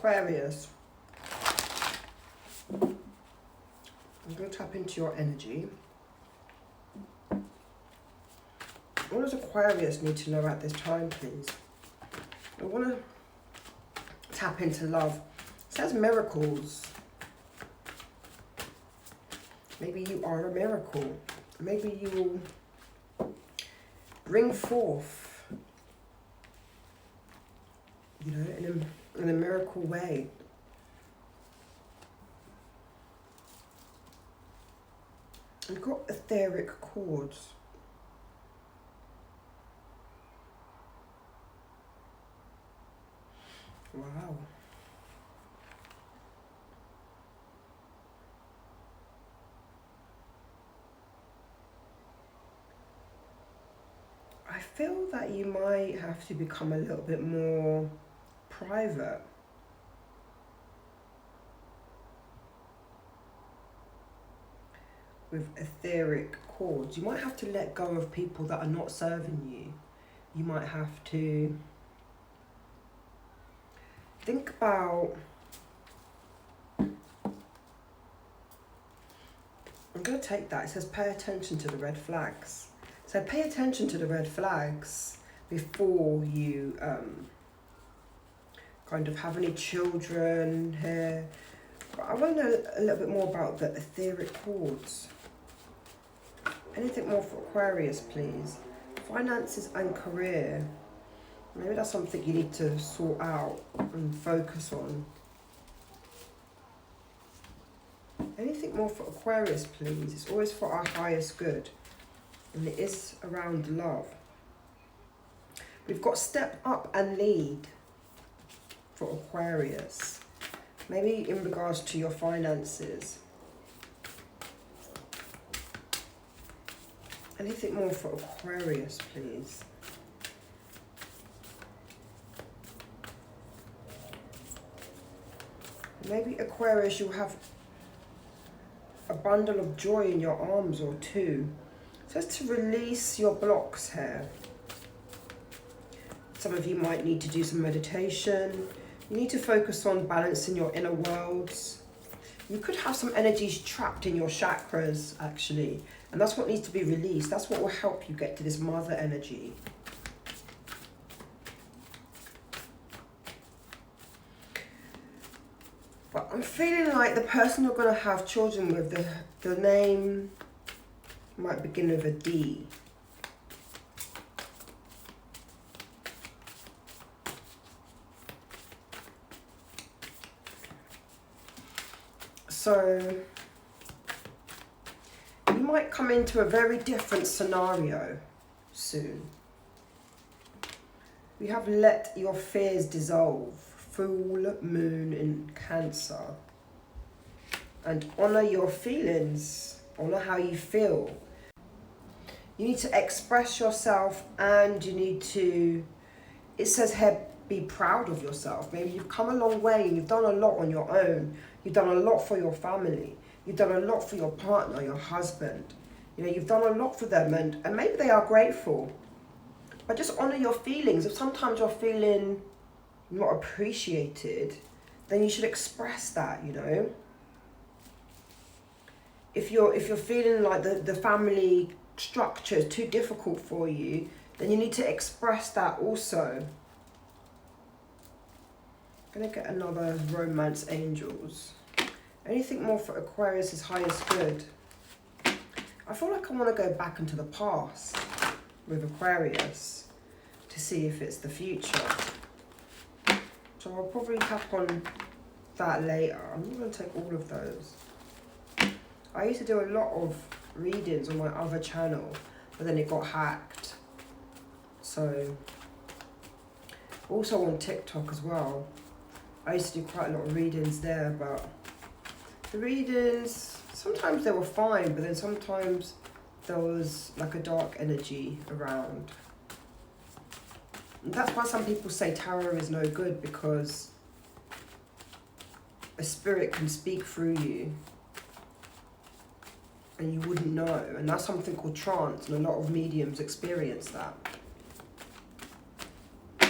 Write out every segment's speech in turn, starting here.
Aquarius, I'm going to tap into your energy. What does Aquarius need to know at this time, please? I want to tap into love. It says miracles. Maybe you are a miracle. Maybe you will bring forth, you know, in a miracle way. You've got etheric chords. Wow. I feel that you might have to become a little bit more private. With etheric chords. You might have to let go of people that are not serving you. You might have to think about, I'm going to take that. It says pay attention to the red flags. So pay attention to the red flags before you kind of have any children here. But I want to know a little bit more about the etheric chords. Anything more for Aquarius, please? Finances and career. Maybe that's something you need to sort out and focus on. Anything more for Aquarius, please? It's always for our highest good. And it is around love. We've got step up and lead for Aquarius. Maybe in regards to your finances. Anything more for Aquarius, please? Maybe Aquarius, you'll have a bundle of joy in your arms or two. Just to release your blocks here. Some of you might need to do some meditation. You need to focus on balancing your inner worlds. You could have some energies trapped in your chakras, actually. And that's what needs to be released. That's what will help you get to this mother energy. But I'm feeling like the person you're going to have children with, the name might begin with a D. So you might come into a very different scenario soon. We have let your fears dissolve. Full moon in Cancer. And honor your feelings. Honor how you feel. You need to express yourself, and you need to, it says here, be proud of yourself. Maybe you've come a long way and you've done a lot on your own. You've done a lot for your family. You've done a lot for your partner, your husband. You know, you've done a lot for them, and maybe they are grateful. But just honor your feelings. If sometimes you're feeling not appreciated, then you should express that, you know. If you're feeling like the family structure is too difficult for you, then you need to express that also. I'm gonna get another romance angels. Anything more for Aquarius's highest good? I feel like I want to go back into the past with Aquarius to see if it's the future. So I'll probably tap on that later. I'm not going to take all of those. I used to do a lot of readings on my other channel, but then it got hacked. So, also on TikTok as well. I used to do quite a lot of readings there, but the readings, sometimes they were fine, but then sometimes there was like a dark energy around. And that's why some people say tarot is no good, because a spirit can speak through you and you wouldn't know. And that's something called trance, and a lot of mediums experience that. I'm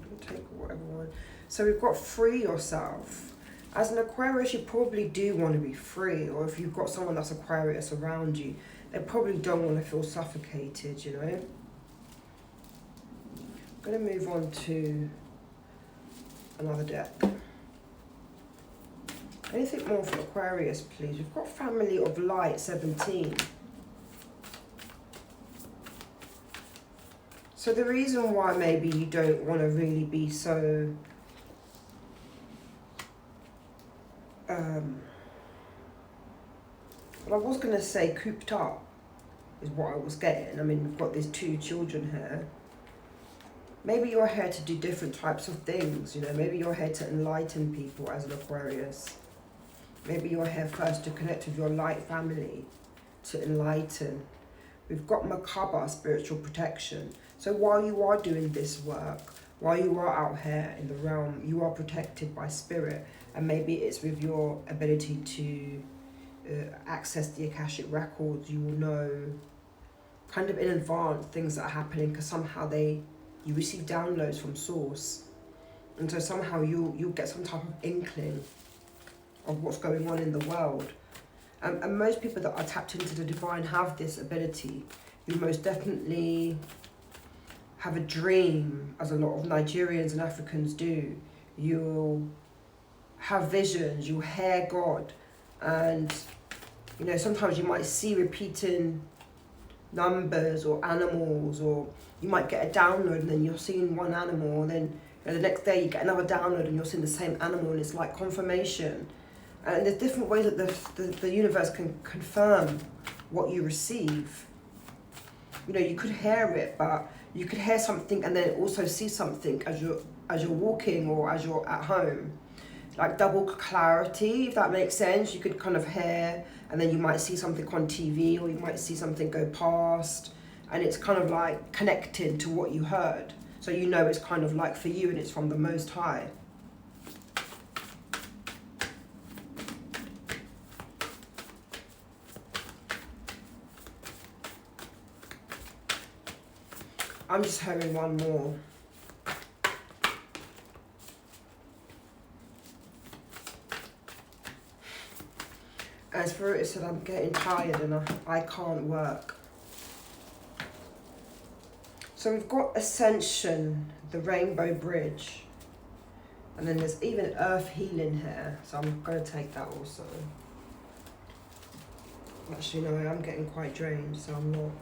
going to take whatever one. So we've got free yourself. As an Aquarius, you probably do want to be free, or if you've got someone that's Aquarius around you, they probably don't want to feel suffocated, you know. I'm going to move on to another deck. Anything more for Aquarius, please? We've got Family of Light, 17. So the reason why maybe you don't want to really be so well, I was going to say cooped up is what I was getting. I mean, we've got these 2 children here. Maybe you're here to do different types of things, you know. Maybe you're here to enlighten people as an Aquarius. Maybe you're here first to connect with your light family, to enlighten. We've got Macabre, spiritual protection. So while you are doing this work, while you are out here in the realm, you are protected by spirit. And maybe it's with your ability to access the Akashic records, you will know kind of in advance things that are happening, because somehow you receive downloads from source. And so somehow you'll get some type of inkling of what's going on in the world. And most people that are tapped into the divine have this ability. You most definitely have a dream, as a lot of Nigerians and Africans do. You'll have visions, you'll hear God, and you know, sometimes you might see repeating numbers or animals, or you might get a download and then you're seeing one animal, and then you know, the next day you get another download and you're seeing the same animal, and it's like confirmation. And there's different ways that the universe can confirm what you receive. You know, you could hear it, but you could hear something and then also see something as you're walking or as you're at home. Like double clarity, if that makes sense. You could kind of hear and then you might see something on TV, or you might see something go past, and it's kind of like connected to what you heard. So you know it's kind of like for you and it's from the Most High. I'm just hearing one more. And Spirit said, I'm getting tired and I can't work. So we've got Ascension, the Rainbow Bridge. And then there's even Earth Healing here. So I'm going to take that also. Actually, no, I am getting quite drained, so I'm not.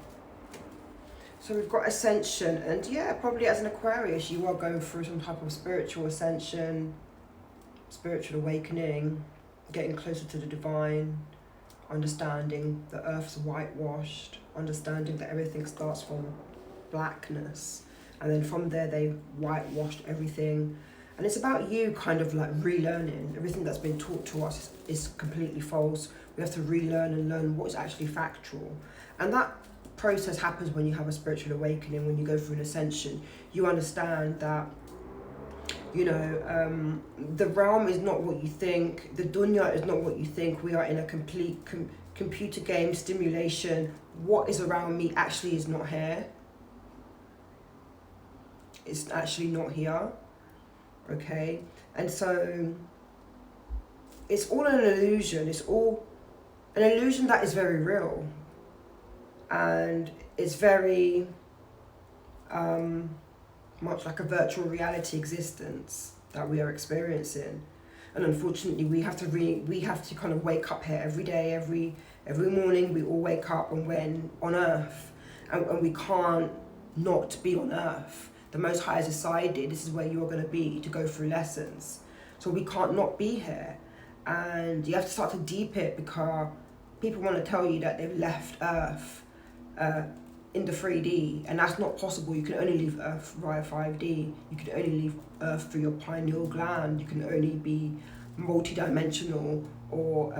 So we've got Ascension. And yeah, probably as an Aquarius, you are going through some type of spiritual ascension, spiritual awakening, getting closer to the divine, understanding the earth's whitewashed, understanding that everything starts from blackness, and then from there they whitewashed everything. And it's about you kind of like relearning. Everything that's been taught to us is completely false. We have to relearn and learn what is actually factual. And that process happens when you have a spiritual awakening, when you go through an ascension. You understand that, you know, the realm is not what you think. The dunya is not what you think. We are in a complete computer game stimulation. What is around me actually is not here. It's actually not here. Okay? And so it's all an illusion. It's all an illusion that is very real. And it's very much like a virtual reality existence that we are experiencing. And unfortunately we have to kind of wake up here every day, every morning. We all wake up and we're on earth, and we can't not be on earth. The Most High has decided this is where you're going to be to go through lessons. So we can't not be here. And you have to start to deep it, because people want to tell you that they've left Earth in the 3D, and that's not possible. You can only leave Earth via 5D. You can only leave Earth through your pineal gland. You can only be multidimensional or